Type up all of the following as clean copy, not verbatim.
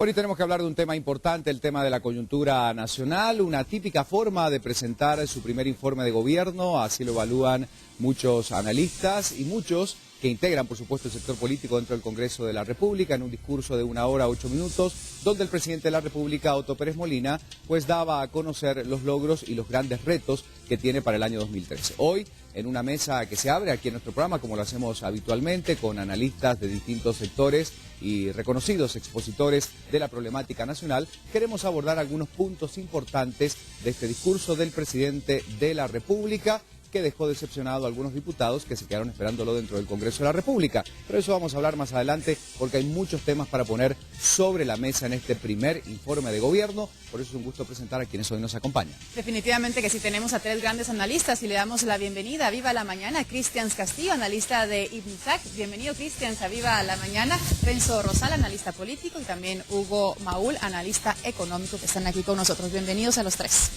Hoy tenemos que hablar de un tema importante, el tema de la coyuntura nacional, una típica forma de presentar su primer informe de gobierno, así lo evalúan muchos analistas y muchos que integran, por supuesto, el sector político dentro del Congreso de la República, en un discurso de 1 hora 8 minutos, donde el presidente de la República, Otto Pérez Molina, pues daba a conocer los logros y los grandes retos que tiene para el año 2013. Hoy, en una mesa que se abre aquí en nuestro programa, como lo hacemos habitualmente, con analistas de distintos sectores y reconocidos expositores de la problemática nacional, queremos abordar algunos puntos importantes de este discurso del presidente de la República, que dejó decepcionado a algunos diputados que se quedaron esperándolo dentro del Congreso de la República. Pero eso vamos a hablar más adelante porque hay muchos temas para poner sobre la mesa en este primer informe de gobierno. Por eso es un gusto presentar a quienes hoy nos acompañan. Definitivamente que sí, tenemos a tres grandes analistas y le damos la bienvenida a Viva la Mañana. Cristian Castillo, analista de IBNSAC. Bienvenido, Cristian, a Viva la Mañana. Renzo Rosal, analista político, y también Hugo Maúl, analista económico, que están aquí con nosotros. Bienvenidos a los tres.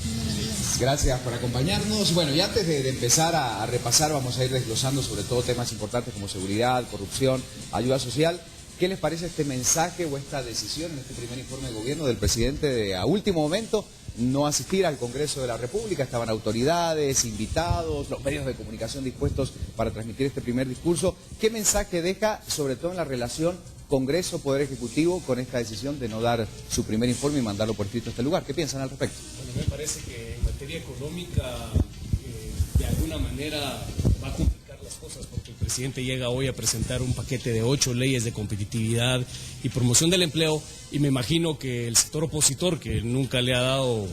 Gracias por acompañarnos. Bueno, y antes de empezar a repasar, vamos a ir desglosando sobre todo temas importantes como seguridad, corrupción, ayuda social. ¿Qué les parece este mensaje o esta decisión en este primer informe de gobierno del presidente de, a último momento, no asistir al Congreso de la República? Estaban autoridades, invitados, los medios de comunicación dispuestos para transmitir este primer discurso. ¿Qué mensaje deja, sobre todo en la relación Congreso-Poder Ejecutivo, con esta decisión de no dar su primer informe y mandarlo por escrito a este lugar? ¿Qué piensan al respecto? Bueno, me parece que en materia económica, de alguna manera va a complicar las cosas, porque el presidente llega hoy a presentar un paquete de 8 leyes de competitividad y promoción del empleo, y me imagino que el sector opositor, que nunca le ha dado,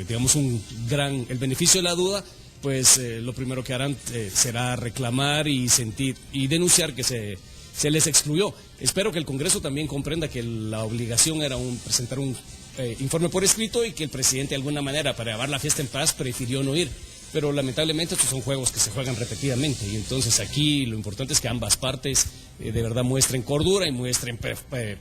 digamos, el beneficio de la duda, pues lo primero que harán será reclamar y denunciar que se les excluyó. Espero que el Congreso también comprenda que la obligación era presentar un informe por escrito, y que el presidente, de alguna manera, para llevar la fiesta en paz, prefirió no ir. Pero lamentablemente estos son juegos que se juegan repetidamente, y entonces aquí lo importante es que ambas partes de verdad muestren cordura y muestren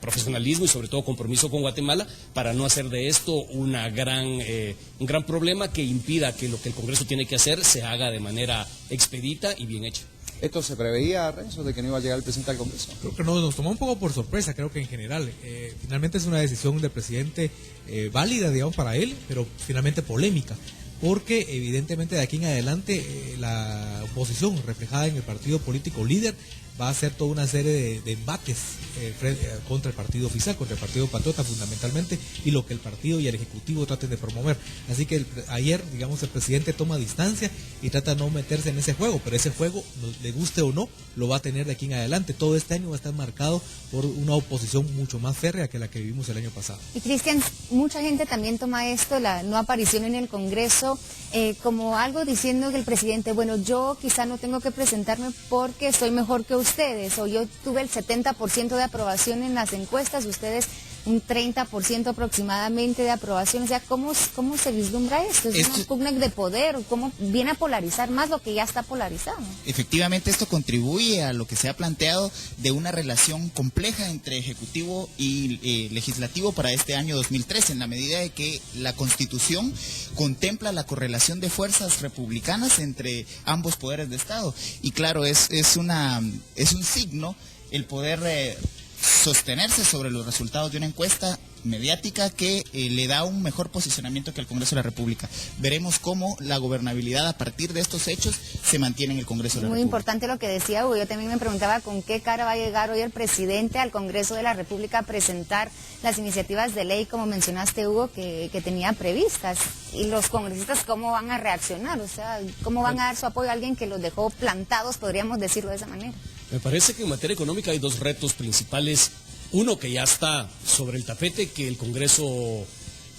profesionalismo y sobre todo compromiso con Guatemala, para no hacer de esto un gran problema que impida que lo que el Congreso tiene que hacer se haga de manera expedita y bien hecha. ¿Esto se preveía, Renzo, de que no iba a llegar el presidente al Congreso? Creo que nos tomó un poco por sorpresa. Creo que en general, finalmente es una decisión del presidente válida, digamos, para él, pero finalmente polémica, porque evidentemente de aquí en adelante la oposición reflejada en el partido político líder va a hacer toda una serie de embates contra el partido oficial, contra el partido patriota fundamentalmente, y lo que el partido y el Ejecutivo traten de promover. Así que ayer, digamos, el presidente toma distancia y trata de no meterse en ese juego, pero ese juego, le guste o no, lo va a tener de aquí en adelante. Todo este año va a estar marcado por una oposición mucho más férrea que la que vivimos el año pasado. Y Cristian, mucha gente también toma esto, la no aparición en el Congreso, como algo diciendo que el presidente, bueno, yo quizá no tengo que presentarme porque soy mejor que ustedes, o yo tuve el 70% de aprobación en las encuestas, ustedes un 30% aproximadamente de aprobación. O sea, ¿cómo se vislumbra esto? ¿Es una pugna de poder? ¿Cómo viene a polarizar más lo que ya está polarizado? Efectivamente, esto contribuye a lo que se ha planteado de una relación compleja entre Ejecutivo y Legislativo para este año 2013, en la medida de que la Constitución contempla la correlación de fuerzas republicanas entre ambos poderes de Estado. Y claro, es un signo el poder sostenerse sobre los resultados de una encuesta mediática que le da un mejor posicionamiento que el Congreso de la República. Veremos cómo la gobernabilidad a partir de estos hechos se mantiene en el Congreso de la República. Muy importante lo que decía Hugo. Yo también me preguntaba con qué cara va a llegar hoy el presidente al Congreso de la República a presentar las iniciativas de ley, como mencionaste, Hugo, que tenía previstas. Y los congresistas, ¿cómo van a reaccionar? O sea, ¿cómo van a dar su apoyo a alguien que los dejó plantados, podríamos decirlo de esa manera? Me parece que en materia económica hay dos retos principales. Uno que ya está sobre el tapete, que el Congreso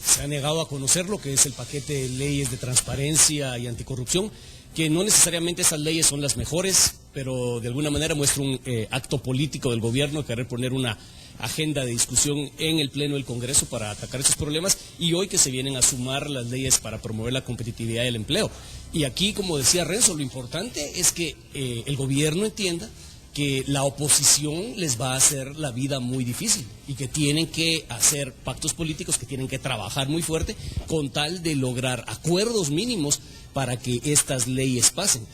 se ha negado a conocerlo, que es el paquete de leyes de transparencia y anticorrupción, que no necesariamente esas leyes son las mejores, pero de alguna manera muestra un acto político del gobierno de querer poner una agenda de discusión en el Pleno del Congreso para atacar esos problemas, y hoy que se vienen a sumar las leyes para promover la competitividad y el empleo. Y aquí, como decía Renzo, lo importante es que el gobierno entienda que la oposición les va a hacer la vida muy difícil y que tienen que hacer pactos políticos, que tienen que trabajar muy fuerte con tal de lograr acuerdos mínimos para que estas leyes pasen.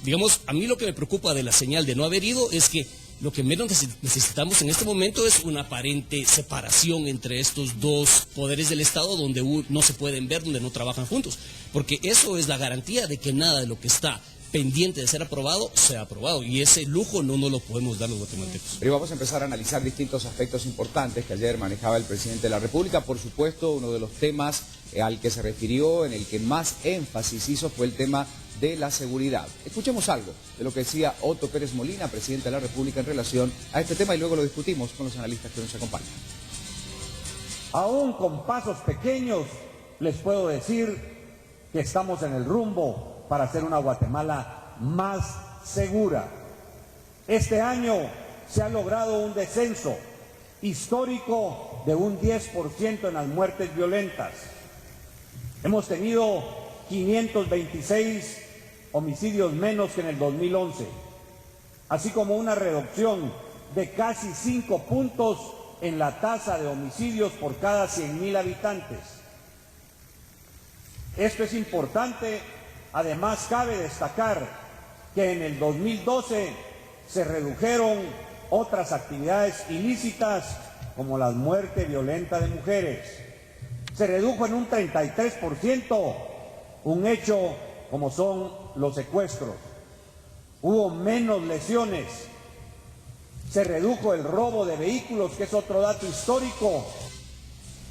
Digamos, a mí lo que me preocupa de la señal de no haber ido es que Lo que menos necesitamos en este momento es una aparente separación entre estos dos poderes del Estado donde no se pueden ver, donde no trabajan juntos, porque eso es la garantía de que nada de lo que está pendiente de ser aprobado, sea aprobado, y ese lujo no nos lo podemos dar los guatemaltecos. Pero vamos a empezar a analizar distintos aspectos importantes que ayer manejaba el presidente de la República. Por supuesto, uno de los temas al que se refirió, en el que más énfasis hizo, fue el tema de la seguridad. Escuchemos algo de lo que decía Otto Pérez Molina, presidente de la República, en relación a este tema, y luego lo discutimos con los analistas que nos acompañan. Aún con pasos pequeños, les puedo decir que estamos en el rumbo para hacer una Guatemala más segura. Este año se ha logrado un descenso histórico de un 10% en las muertes violentas. Hemos tenido 526 homicidios menos que en el 2011, así como una reducción de casi 5 puntos en la tasa de homicidios por cada 100.000 habitantes. Esto es importante. Además, cabe destacar que en el 2012 se redujeron otras actividades ilícitas como la muerte violenta de mujeres. Se redujo en un 33% un hecho como son los secuestros. Hubo menos lesiones. Se redujo el robo de vehículos, que es otro dato histórico.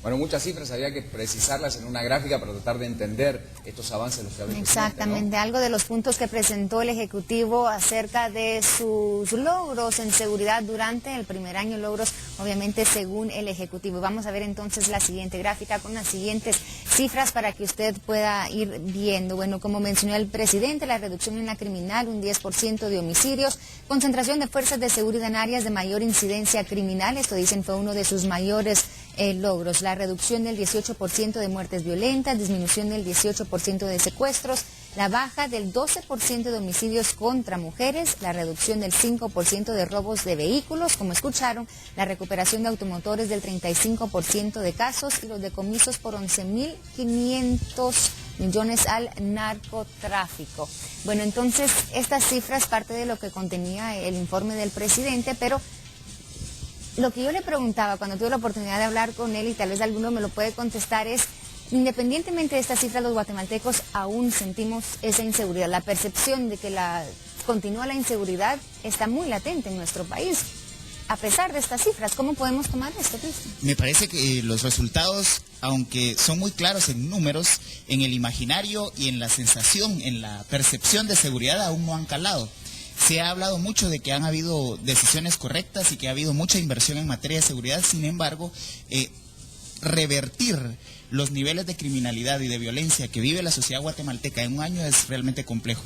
Bueno, muchas cifras, había que precisarlas en una gráfica para tratar de entender estos avances. Los que habla el Exactamente, ¿no? Algo de los puntos que presentó el Ejecutivo acerca de sus logros en seguridad durante el primer año, logros obviamente según el Ejecutivo. Vamos a ver entonces la siguiente gráfica con las siguientes cifras para que usted pueda ir viendo. Bueno, como mencionó el presidente, la reducción en la criminal, un 10% de homicidios, concentración de fuerzas de seguridad en áreas de mayor incidencia criminal, esto dicen fue uno de sus mayores logros. La reducción del 18% de muertes violentas, disminución del 18% de secuestros, la baja del 12% de homicidios contra mujeres, la reducción del 5% de robos de vehículos, como escucharon, la recuperación de automotores del 35% de casos y los decomisos por 11.500 millones al narcotráfico. Bueno, entonces estas cifras parte de lo que contenía el informe del presidente, pero lo que yo le preguntaba cuando tuve la oportunidad de hablar con él, y tal vez alguno me lo puede contestar, es, independientemente de estas cifras, los guatemaltecos aún sentimos esa inseguridad. La percepción de que continúa la inseguridad está muy latente en nuestro país. A pesar de estas cifras, ¿cómo podemos tomar esto, Cristian? Me parece que los resultados, aunque son muy claros en números, en el imaginario y en la sensación, en la percepción de seguridad, aún no han calado. Se ha hablado mucho de que han habido decisiones correctas y que ha habido mucha inversión en materia de seguridad. Sin embargo, revertir los niveles de criminalidad y de violencia que vive la sociedad guatemalteca en un año es realmente complejo.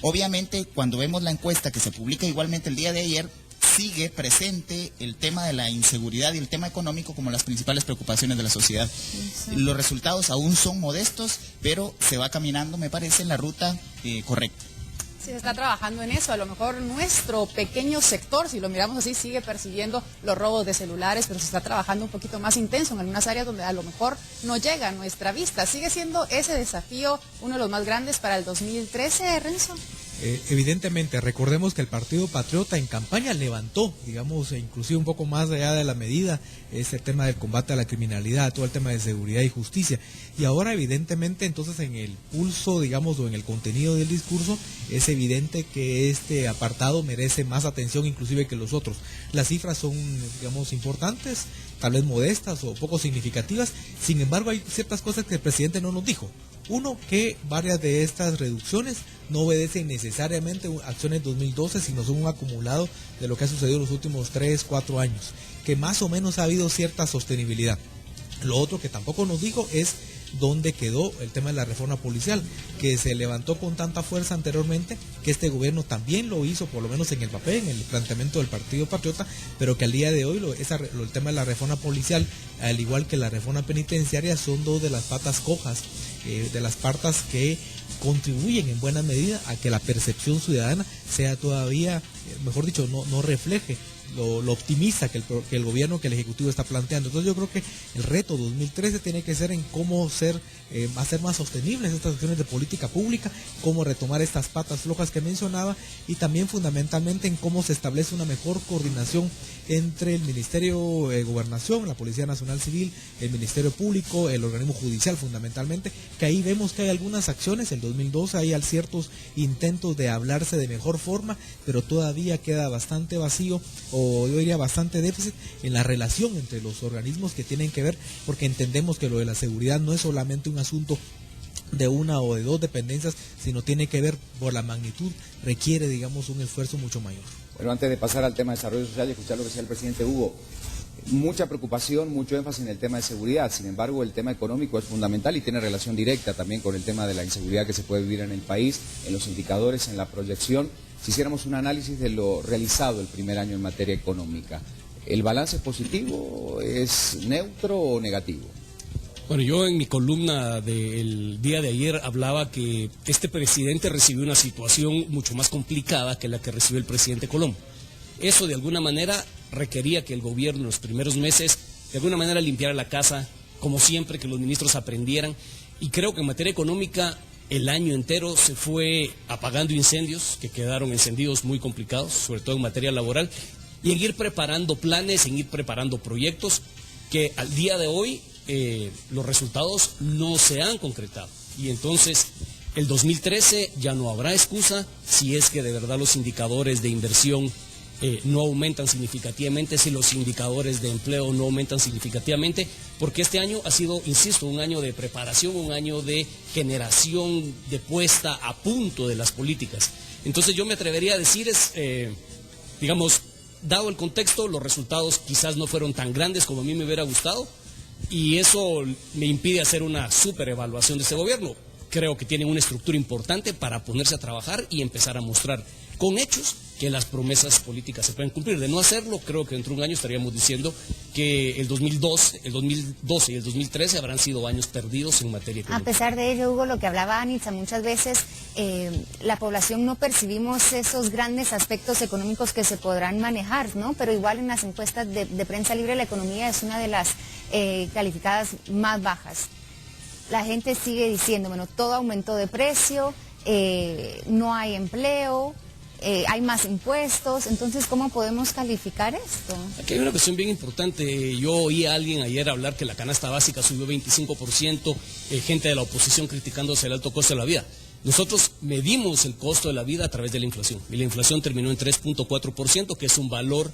Obviamente, cuando vemos la encuesta que se publica igualmente el día de ayer, sigue presente el tema de la inseguridad y el tema económico como las principales preocupaciones de la sociedad. Sí. Los resultados aún son modestos, pero se va caminando, me parece, en la ruta correcta. Sí, se está trabajando en eso. A lo mejor nuestro pequeño sector, si lo miramos así, sigue percibiendo los robos de celulares, pero se está trabajando un poquito más intenso en algunas áreas donde a lo mejor no llega a nuestra vista. ¿Sigue siendo ese desafío uno de los más grandes para el 2013, Renzo? Evidentemente, recordemos que el Partido Patriota en campaña levantó, digamos, inclusive un poco más allá de la medida, ese tema del combate a la criminalidad, todo el tema de seguridad y justicia. Y ahora, evidentemente, entonces en el pulso, digamos, o en el contenido del discurso, es evidente que este apartado merece más atención inclusive que los otros. Las cifras son, digamos, importantes, tal vez modestas o poco significativas. Sin embargo, hay ciertas cosas que el presidente no nos dijo. Uno, que varias de estas reducciones no obedecen necesariamente a acciones 2012, sino son un acumulado de lo que ha sucedido en los últimos 3, 4 años, que más o menos ha habido cierta sostenibilidad. Lo otro que tampoco nos dijo es dónde quedó el tema de la reforma policial, que se levantó con tanta fuerza anteriormente, que este gobierno también lo hizo, por lo menos en el papel, en el planteamiento del Partido Patriota, pero que al día de hoy el tema de la reforma policial, al igual que la reforma penitenciaria, son dos de las patas cojas, de las patas que contribuyen en buena medida a que la percepción ciudadana sea todavía, mejor dicho, no refleje lo optimista que el gobierno, que el Ejecutivo está planteando. Entonces yo creo que el reto 2013 tiene que ser en cómo hacer más sostenibles estas acciones de política pública, cómo retomar estas patas flojas que mencionaba, y también fundamentalmente en cómo se establece una mejor coordinación entre el Ministerio de Gobernación, la Policía Nacional Civil, el Ministerio Público, el organismo judicial fundamentalmente, que ahí vemos que hay algunas acciones. En 2012 hay ciertos intentos de hablarse de mejor forma, pero todavía queda bastante vacío, o yo diría bastante déficit en la relación entre los organismos que tienen que ver, porque entendemos que lo de la seguridad no es solamente un asunto de una o de dos dependencias, sino tiene que ver por la magnitud, requiere, digamos, un esfuerzo mucho mayor. Bueno, antes de pasar al tema de desarrollo social y escuchar lo que decía el presidente Hugo, mucha preocupación, mucho énfasis en el tema de seguridad. Sin embargo, el tema económico es fundamental y tiene relación directa también con el tema de la inseguridad que se puede vivir en el país, en los indicadores, en la proyección. Si hiciéramos un análisis de lo realizado el primer año en materia económica, ¿el balance es positivo, es neutro o negativo? Bueno, yo en mi columna del día de ayer hablaba que este presidente recibió una situación mucho más complicada que la que recibió el presidente Colom. Eso de alguna manera requería que el gobierno en los primeros meses de alguna manera limpiara la casa, como siempre, que los ministros aprendieran, y creo que en materia económica el año entero se fue apagando incendios que quedaron encendidos muy complicados, sobre todo en materia laboral, y en ir preparando planes, en ir preparando proyectos que al día de hoy los resultados no se han concretado. Y entonces el 2013 ya no habrá excusa si es que de verdad los indicadores de inversión no aumentan significativamente, si los indicadores de empleo no aumentan significativamente, porque este año ha sido, insisto, un año de preparación, un año de generación, de puesta a punto de las políticas. Entonces yo me atrevería a decir, digamos, dado el contexto, los resultados quizás no fueron tan grandes como a mí me hubiera gustado, y eso me impide hacer una superevaluación de este gobierno. Creo que tienen una estructura importante para ponerse a trabajar y empezar a mostrar con hechos que las promesas políticas se pueden cumplir. De no hacerlo, creo que dentro de un año estaríamos diciendo que el 2012 y el 2013 habrán sido años perdidos en materia económica. A pesar de ello, Hugo, lo que hablaba Anitza, muchas veces la población no percibimos esos grandes aspectos económicos que se podrán manejar, ¿no? Pero igual en las encuestas de prensa libre la economía es una de las calificadas más bajas. La gente sigue diciendo, bueno, todo aumentó de precio, no hay empleo, hay más impuestos. Entonces, ¿cómo podemos calificar esto? Aquí hay una cuestión bien importante. Yo oí a alguien ayer hablar que la canasta básica subió 25%, gente de la oposición criticándose el alto costo de la vida. Nosotros medimos el costo de la vida a través de la inflación, y la inflación terminó en 3.4%, que es un valor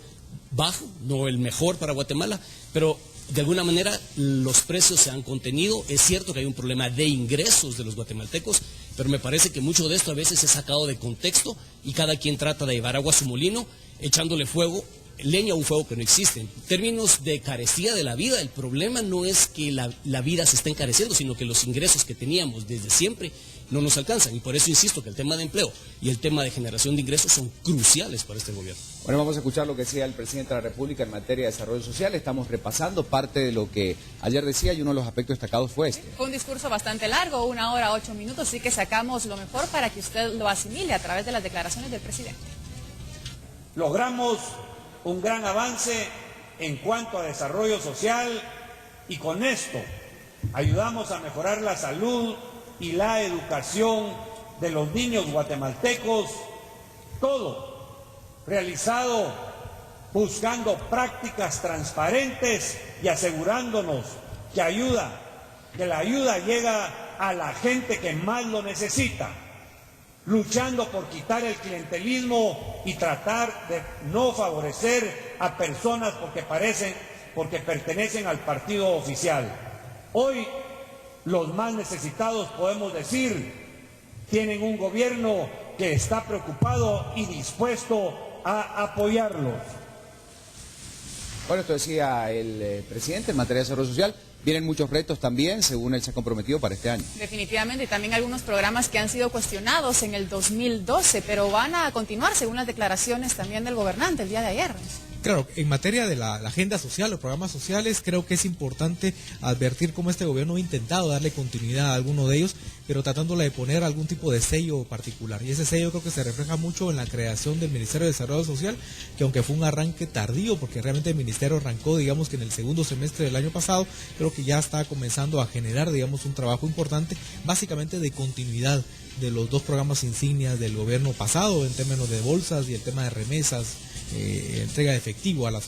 bajo, no el mejor para Guatemala, pero de alguna manera los precios se han contenido. Es cierto que hay un problema de ingresos de los guatemaltecos, pero me parece que mucho de esto a veces es sacado de contexto y cada quien trata de llevar agua a su molino, echándole leña a un fuego que no existe. En términos de carestía de la vida, el problema no es que la vida se esté encareciendo, sino que los ingresos que teníamos desde siempre no nos alcanzan, y por eso insisto que el tema de empleo y el tema de generación de ingresos son cruciales para este gobierno. Bueno, vamos a escuchar lo que decía el presidente de la República en materia de desarrollo social. Estamos repasando parte de lo que ayer decía y uno de los aspectos destacados fue este. Fue un discurso bastante largo, 1 hora 8 minutos, así que sacamos lo mejor para que usted lo asimile a través de las declaraciones del presidente. Logramos un gran avance en cuanto a desarrollo social y con esto ayudamos a mejorar la salud y la educación de los niños guatemaltecos, todo realizado buscando prácticas transparentes y asegurándonos que la ayuda llega a la gente que más lo necesita, luchando por quitar el clientelismo y tratar de no favorecer a personas porque pertenecen al partido oficial. Hoy los más necesitados, podemos decir, tienen un gobierno que está preocupado y dispuesto a apoyarlos. Bueno, esto decía el presidente en materia de desarrollo social. Vienen muchos retos también, según él se ha comprometido para este año. Definitivamente, y también algunos programas que han sido cuestionados en el 2012, pero van a continuar según las declaraciones también del gobernante el día de ayer. Claro, en materia de la agenda social, los programas sociales, creo que es importante advertir cómo este gobierno ha intentado darle continuidad a alguno de ellos, pero tratándola de poner algún tipo de sello particular. Y ese sello creo que se refleja mucho en la creación del Ministerio de Desarrollo Social, que aunque fue un arranque tardío, porque realmente el ministerio arrancó, digamos que en el segundo semestre del año pasado, creo que ya está comenzando a generar, digamos, un trabajo importante, básicamente de continuidad de los dos programas insignias del gobierno pasado, en términos de bolsas y el tema de remesas, entrega de efectivo a las